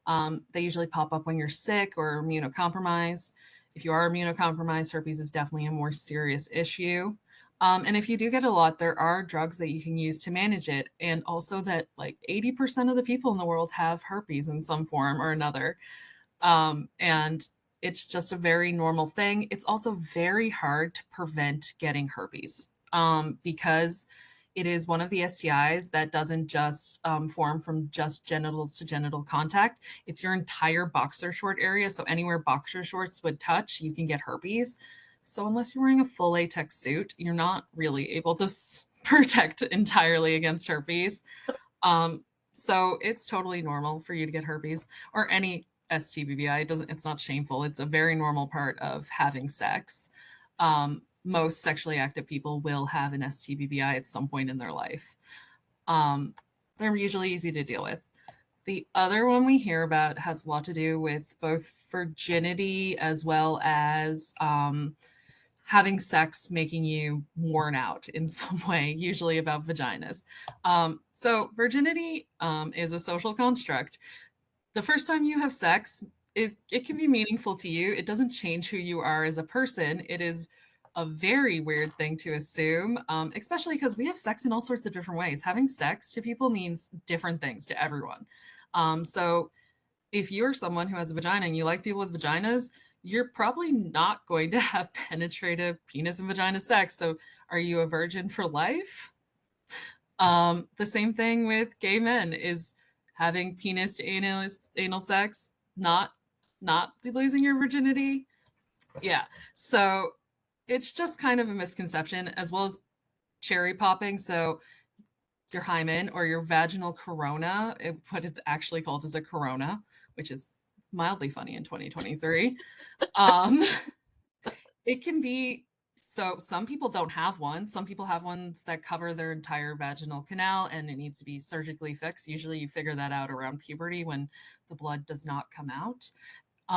[SPEAKER 3] They usually pop up when you're sick or immunocompromised. If you are immunocompromised, herpes is definitely a more serious issue. And if you do get a lot, there are drugs that you can use to manage it. And also that like 80% of the people in the world have herpes in some form or another. And it's just a very normal thing. It's also very hard to prevent getting herpes because it is one of the STIs that doesn't just form from just genital to genital contact. It's your entire boxer short area. So anywhere boxer shorts would touch, you can get herpes. So unless you're wearing a full latex suit, you're not really able to protect entirely against herpes. So it's totally normal for you to get herpes or any STBBI. It's not shameful. It's a very normal part of having sex. Most sexually active people will have an STBBI at some point in their life. They're usually easy to deal with. The other one we hear about has a lot to do with both virginity as well as having sex making you worn out in some way, usually about vaginas. So virginity is a social construct. The first time you have sex, it can be meaningful to you. It doesn't change who you are as a person. It is a very weird thing to assume, especially because we have sex in all sorts of different ways. Having sex to people means different things to everyone. So if you're someone who has a vagina and you like people with vaginas, you're probably not going to have penetrative penis and vagina sex. So are you a virgin for life? The same thing with gay men is having penis to anal sex, not losing your virginity. Yeah. So it's just kind of a misconception, as well as cherry popping. So your hymen or your vaginal corona, what it's actually called is a corona, which is mildly funny in 2023. It can be, so some people don't have one. Some people have ones that cover their entire vaginal canal and it needs to be surgically fixed. Usually you figure that out around puberty when the blood does not come out.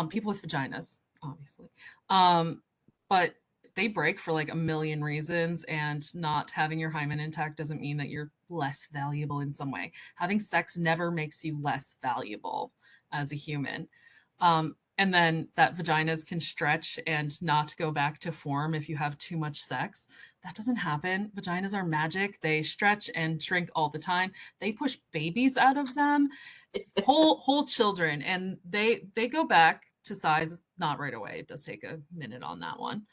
[SPEAKER 3] People with vaginas, obviously. But they break for like a million reasons, and not having your hymen intact doesn't mean that you're less valuable in some way. Having sex never makes you less valuable as a human. And then that vaginas can stretch and not go back to form if you have too much sex. That doesn't happen. Vaginas are magic. They stretch and shrink all the time. They push babies out of them, whole children, and they go back to size, not right away. It does take a minute on that one.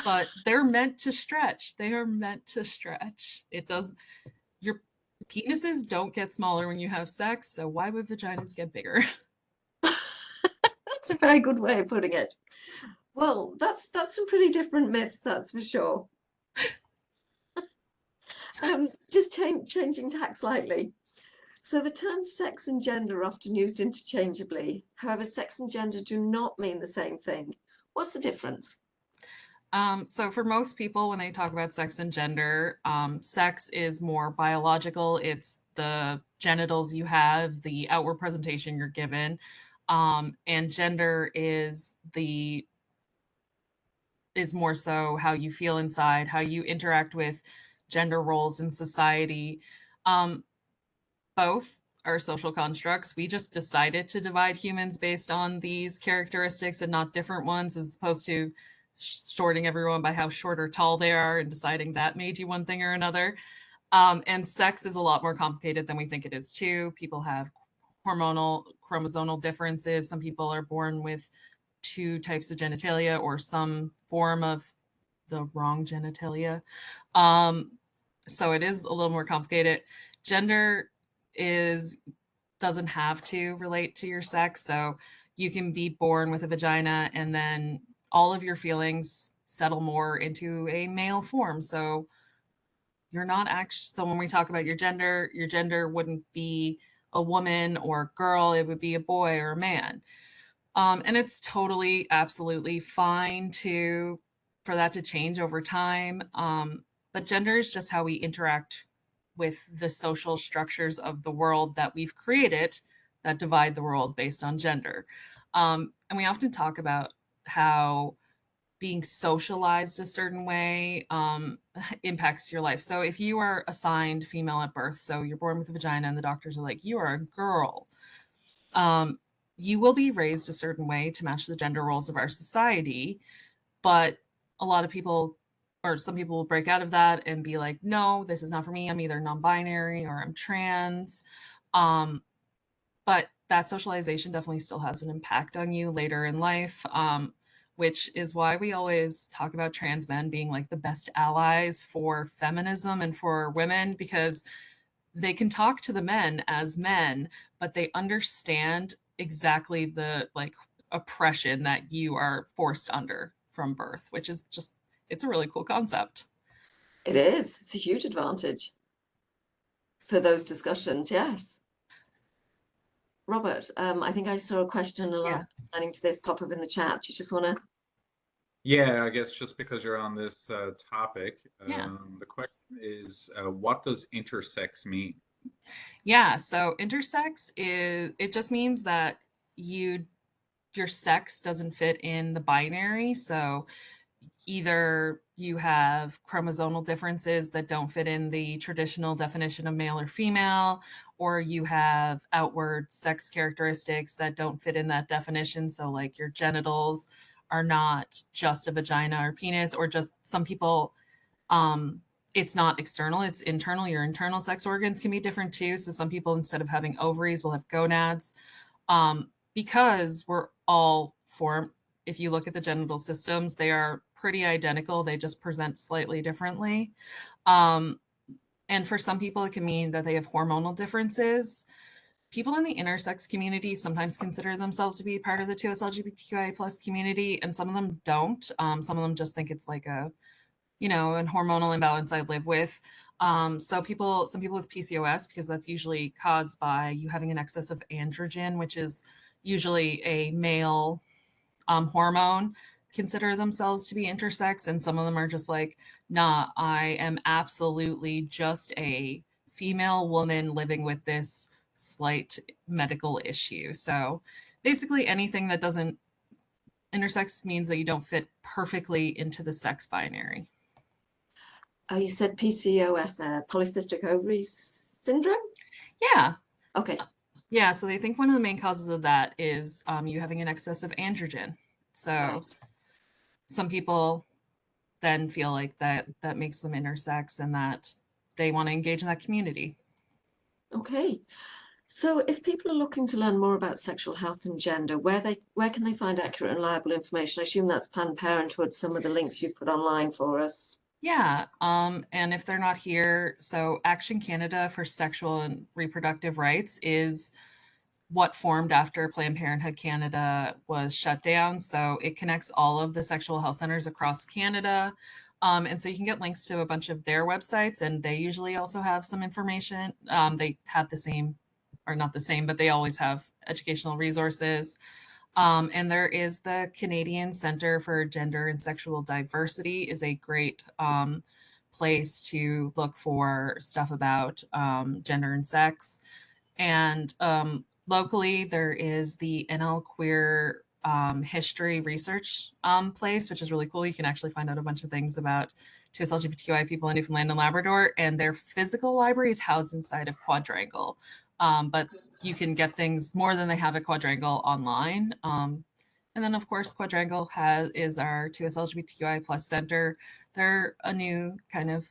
[SPEAKER 3] But they're meant to stretch. They are meant to stretch. Your penises don't get smaller when you have sex, so why would vaginas get bigger?
[SPEAKER 2] That's a very good way of putting it. Well, that's some pretty different myths, that's for sure. Just changing tack slightly. So the terms sex and gender are often used interchangeably. However, sex and gender do not mean the same thing. What's the difference?
[SPEAKER 3] So for most people, when they talk about sex and gender, sex is more biological. It's the genitals you have, the outward presentation you're given. And gender is more so how you feel inside, how you interact with gender roles in society. Both are social constructs. We just decided to divide humans based on these characteristics and not different ones, as opposed to sorting everyone by how short or tall they are and deciding that made you one thing or another. And sex is a lot more complicated than we think it is too. People have hormonal, chromosomal differences. Some people are born with two types of genitalia or some form of the wrong genitalia. So it is a little more complicated. Gender doesn't have to relate to your sex. So you can be born with a vagina and then all of your feelings settle more into a male form. So you're not actually, so when we talk about your gender wouldn't be a woman or a girl, it would be a boy or a man. And it's totally, absolutely fine for that to change over time. But gender is just how we interact with the social structures of the world that we've created that divide the world based on gender. And we often talk about how being socialized a certain way impacts your life. So if you are assigned female at birth, so you're born with a vagina and the doctors are like, you are a girl, you will be raised a certain way to match the gender roles of our society. But a lot of people, or some people, will break out of that and be like, no, this is not for me. I'm either non-binary or I'm trans. But that socialization definitely still has an impact on you later in life, which is why we always talk about trans men being like the best allies for feminism and for women, because they can talk to the men as men, but they understand exactly the like oppression that you are forced under from birth, which is just, it's a really cool concept.
[SPEAKER 2] It is. It's a huge advantage for those discussions. Yes. Robert, I think I saw a question aligning to this pop up in the chat. Do you just want to?
[SPEAKER 1] Yeah, I guess just because you're on this topic,
[SPEAKER 3] Yeah.
[SPEAKER 1] the question is, what does intersex mean?
[SPEAKER 3] Yeah. So intersex it just means that your sex doesn't fit in the binary. So either you have chromosomal differences that don't fit in the traditional definition of male or female, or you have outward sex characteristics that don't fit in that definition. So, like, your genitals are not just a vagina or penis, or just some people, it's not external, it's internal. Your internal sex organs can be different too. So, some people, instead of having ovaries, will have gonads. Because we're all formed, if you look at the genital systems, they are pretty identical. They just present slightly differently. Um, and for some people, it can mean that they have hormonal differences. People in the intersex community sometimes consider themselves to be part of the 2S LGBTQIA plus community, and some of them don't. Some of them just think it's like a, an hormonal imbalance I live with. Some people with PCOS, because that's usually caused by you having an excess of androgen, which is usually a male hormone, consider themselves to be intersex. And some of them are just like, nah, I am absolutely just a female woman living with this slight medical issue. So basically anything that doesn't, intersex means that you don't fit perfectly into the sex binary.
[SPEAKER 2] You said PCOS, polycystic ovary syndrome?
[SPEAKER 3] Yeah.
[SPEAKER 2] Okay.
[SPEAKER 3] Yeah, so they think one of the main causes of that is you having an excess of androgen. So
[SPEAKER 2] Right.
[SPEAKER 3] some people then feel like that makes them intersex and that they want to engage in that community.
[SPEAKER 2] Okay. So if people are looking to learn more about sexual health and gender, where can they find accurate and reliable information? I assume that's Planned Parenthood, some of the links you've put online for us.
[SPEAKER 3] Yeah, and if they're not here, so Action Canada for Sexual and Reproductive Rights is what formed after Planned Parenthood Canada was shut down. So it connects all of the sexual health centers across Canada. And so you can get links to a bunch of their websites, and they usually also have some information. They have the same, or not the same, but they always have educational resources. And there is the Canadian Centre for Gender and Sexual Diversity is a great place to look for stuff about gender and sex. And locally, there is the NL Queer History Research place, which is really cool. You can actually find out a bunch of things about 2S LGBTQI people in Newfoundland and Labrador, and their physical library is housed inside of Quadrangle. But you can get things more than they have at Quadrangle online. And then, of course, Quadrangle is our 2S LGBTQI plus center. They're a new kind of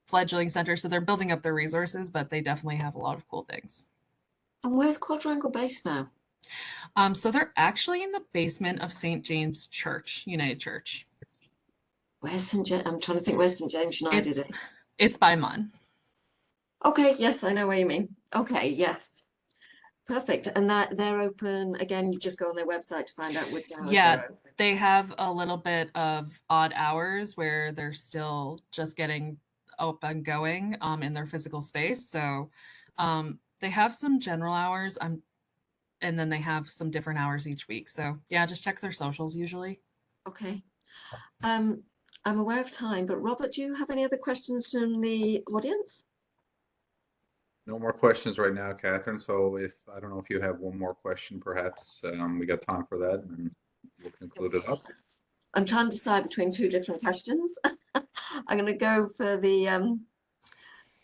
[SPEAKER 3] fledgling center, so they're building up their resources, but they definitely have a lot of cool things.
[SPEAKER 2] And where's Quadrangle based now?
[SPEAKER 3] So they're actually in the basement of St. James Church, United Church.
[SPEAKER 2] Where's St. James? I'm trying to think where St. James United
[SPEAKER 3] It's
[SPEAKER 2] is.
[SPEAKER 3] it's by Mun.
[SPEAKER 2] Okay, yes, I know what you mean. Okay, yes. Perfect. And that they're open again, you just go on their website to find out which hours
[SPEAKER 3] Yeah,
[SPEAKER 2] they're open.
[SPEAKER 3] they have a little bit of odd hours where they're still just getting up and going in their physical space. So they have some general hours, and then they have some different hours each week. So yeah, just check their socials usually.
[SPEAKER 2] Okay. Um, I'm aware of time, but Robert, do you have any other questions from the audience?
[SPEAKER 1] No more questions right now, Catherine. So I don't know if you have one more question, perhaps we got time for that, and we'll conclude it up.
[SPEAKER 2] I'm trying to decide between two different questions. I'm going to go for the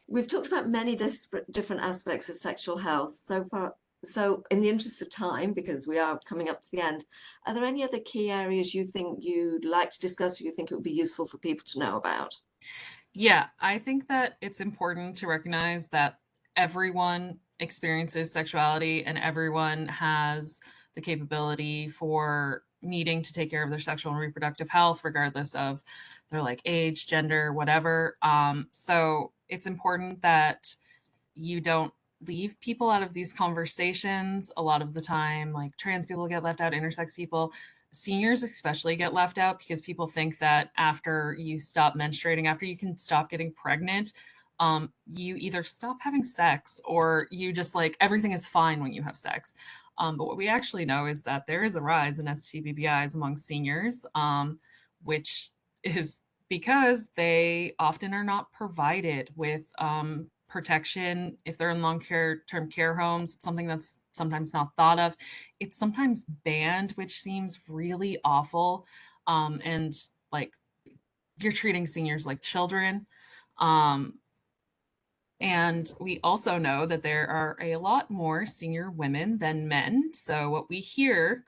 [SPEAKER 2] we've talked about many different aspects of sexual health so far. So in the interest of time, because we are coming up to the end, are there any other key areas you think you'd like to discuss or you think it would be useful for people to know about?
[SPEAKER 3] Yeah, I think that it's important to recognize that everyone experiences sexuality and everyone has the capability for needing to take care of their sexual and reproductive health, regardless of their like age, gender, whatever. So it's important that you don't leave people out of these conversations. A lot of the time, like trans people get left out, intersex people, seniors especially get left out because people think that after you stop menstruating, after you can stop getting pregnant, you either stop having sex or you just like everything is fine when you have sex. But what we actually know is that there is a rise in STBBIs among seniors, which is because they often are not provided with protection if they're in long-term care homes. It's something that's sometimes not thought of. It's sometimes banned, which seems really awful. And like you're treating seniors like children. Um, and we also know that there are a lot more senior women than men. So what we hear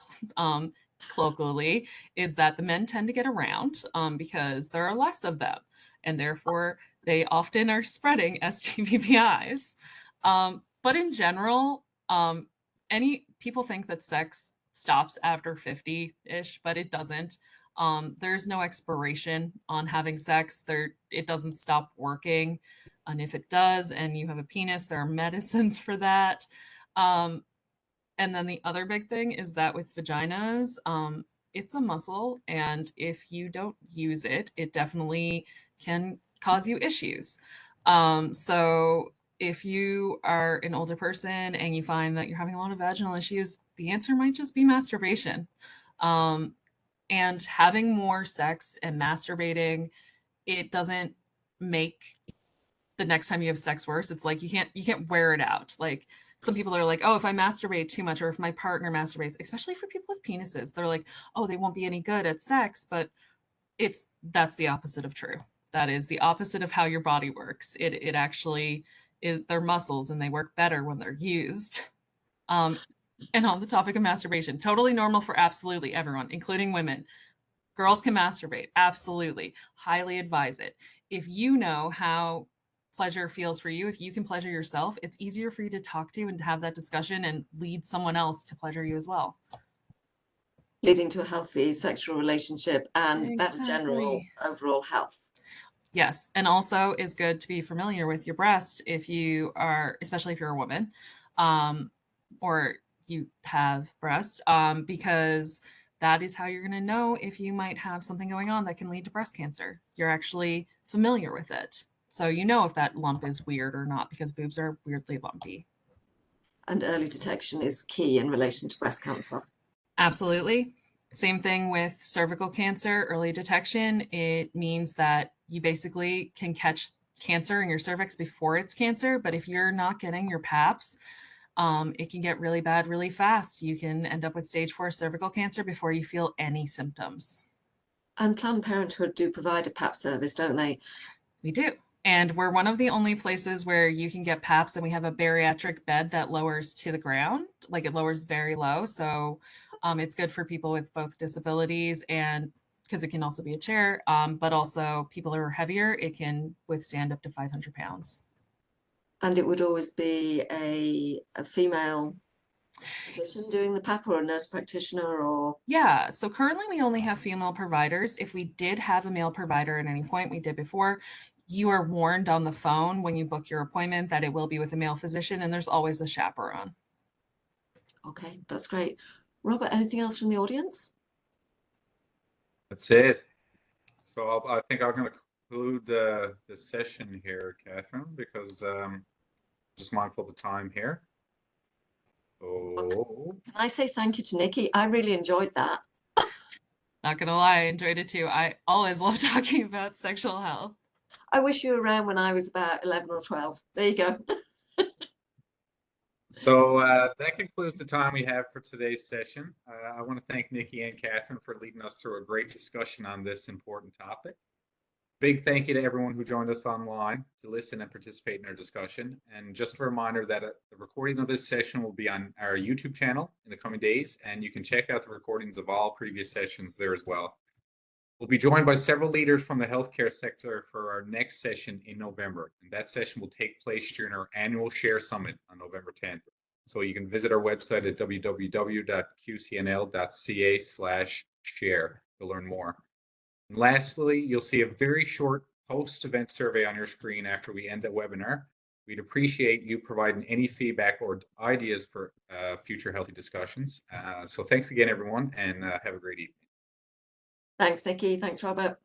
[SPEAKER 3] colloquially is that the men tend to get around because there are less of them, and therefore they often are spreading STBBIs. But in general, any people think that sex stops after 50-ish, but it doesn't. There's no expiration on having sex. It doesn't stop working. And if it does, and you have a penis, there are medicines for that. And then the other big thing is that with vaginas, it's a muscle. And if you don't use it, it definitely can cause you issues. So if you are an older person and you find that you're having a lot of vaginal issues, the answer might just be masturbation. And having more sex and masturbating, it doesn't make the next time you have sex worse. It's like you can't wear it out. Like some people are like, oh, if I masturbate too much or if my partner masturbates, especially for people with penises, they're like, oh, they won't be any good at sex. But that's the opposite of true. That is the opposite of how your body works. It actually is, they're muscles and they work better when they're used. And on the topic of masturbation, totally normal for absolutely everyone, including women. Girls can masturbate, absolutely. Highly advise it. If you know how pleasure feels for you, if you can pleasure yourself, it's easier for you to talk to and to have that discussion and lead someone else to pleasure you as well.
[SPEAKER 2] Leading to a healthy sexual relationship and better general
[SPEAKER 3] Exactly.
[SPEAKER 2] overall health.
[SPEAKER 3] Yes, and also is good to be familiar with your breast if you are, especially if you're a woman, or you have breast, because that is how you're going to know if you might have something going on that can lead to breast cancer. You're actually familiar with it. So you know if that lump is weird or not because boobs are weirdly lumpy.
[SPEAKER 2] And early detection is key in relation to breast cancer.
[SPEAKER 3] Absolutely. Same thing with cervical cancer, early detection. It means that you basically can catch cancer in your cervix before it's cancer. But if you're not getting your PAPs, it can get really bad really fast. You can end up with stage 4 cervical cancer before you feel any symptoms.
[SPEAKER 2] And Planned Parenthood do provide a PAP service, don't they?
[SPEAKER 3] We do. And we're one of the only places where you can get PAPs, and we have a bariatric bed that lowers to the ground, like it lowers very low. So it's good for people with both disabilities and because it can also be a chair, but also people who are heavier, it can withstand up to 500 pounds.
[SPEAKER 2] And it would always be a female physician doing the PAP or a nurse practitioner or?
[SPEAKER 3] Yeah, so currently we only have female providers. If we did have a male provider at any point, we did before, you are warned on the phone when you book your appointment that it will be with a male physician, and there's always a chaperone.
[SPEAKER 2] Okay, that's great. Robert, anything else from the audience?
[SPEAKER 1] That's it. So I think I'm going to conclude the session here, Catherine, because just mindful of the time here. Oh,
[SPEAKER 2] Can I say thank you to Nikki? I really enjoyed that.
[SPEAKER 3] Not gonna lie, I enjoyed it too. I always love talking about sexual health.
[SPEAKER 2] I wish you were around when I was about 11 or 12. There you go.
[SPEAKER 1] so that concludes the time we have for today's session. I want to thank Nikki and Catherine for leading us through a great discussion on this important topic. Big thank you to everyone who joined us online to listen and participate in our discussion. And just a reminder that the recording of this session will be on our YouTube channel in the coming days, and you can check out the recordings of all previous sessions there as well. We'll be joined by several leaders from the healthcare sector for our next session in November. And that session will take place during our annual Share Summit on November 10th. So you can visit our website at www.qcnl.ca/share to learn more. And lastly, you'll see a very short post-event survey on your screen after we end the webinar. We'd appreciate you providing any feedback or ideas for future healthy discussions. So thanks again, everyone, and have a great evening.
[SPEAKER 2] Thanks, Nikki. Thanks, Robert.